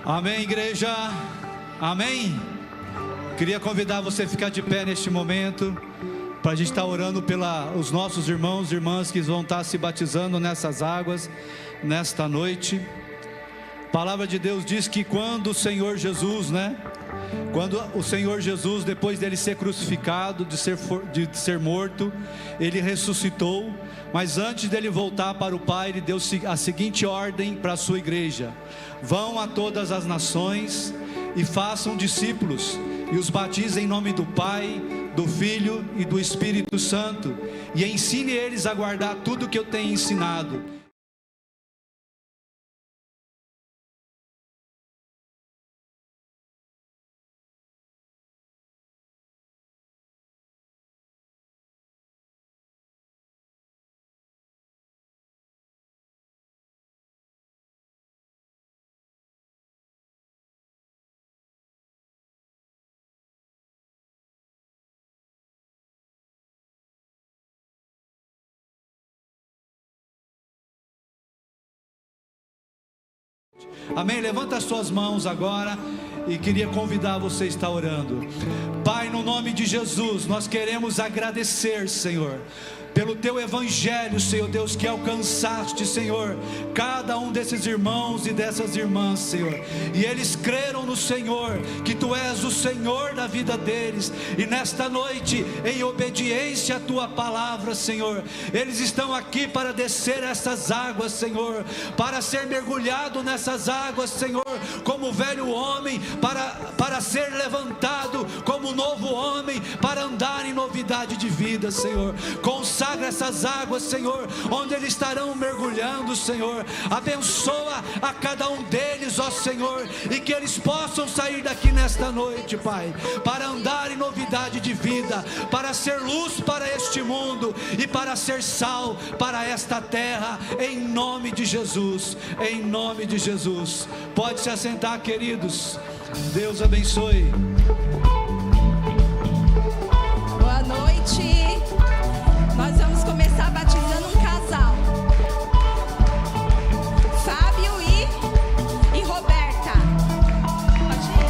Amém, igreja. Amém. Queria convidar você a ficar de pé neste momento, para a gente estar orando pelos nossos irmãos e irmãs que vão estar se batizando nessas águas, nesta noite. A palavra de Deus diz que quando o Senhor Jesus, depois dele ser crucificado, de ser morto, ele ressuscitou, mas antes dele voltar para o Pai, ele deu a seguinte ordem para a sua igreja: vão a todas as nações e façam discípulos, e os batizem em nome do Pai, do Filho e do Espírito Santo, e ensine eles a guardar tudo o que eu tenho ensinado. Amém? Levanta as suas mãos agora e queria convidar você a estar orando. Pai, no nome de Jesus, nós queremos agradecer, Senhor, pelo Teu Evangelho, Senhor Deus, que alcançaste, Senhor, cada um desses irmãos e dessas irmãs, Senhor, e eles creram no Senhor, que Tu és o Senhor da vida deles, e nesta noite, em obediência à Tua palavra, Senhor, eles estão aqui para descer essas águas, Senhor, para ser mergulhado nessas águas, Senhor, como velho homem, para ser levantado como novo homem, para andar em novidade de vida, Senhor. Consagra essas águas, Senhor, onde eles estarão mergulhando, Senhor. Abençoa a cada um deles, ó Senhor, e que eles possam sair daqui nesta noite, Pai, para andar em novidade de vida, para ser luz para este mundo e para ser sal para esta terra, em nome de Jesus, em nome de Jesus. Pode se assentar, queridos. Deus abençoe. Boa noite. Nós vamos começar batizando um casal. Fábio e Roberta. Pode ir?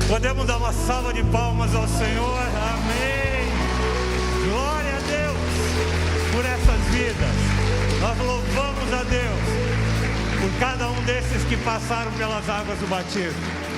Podemos dar uma salva de palmas ao Senhor, amém. Glória a Deus por essas vidas. Nós louvamos a Deus por cada um desses que passaram pelas águas do batismo.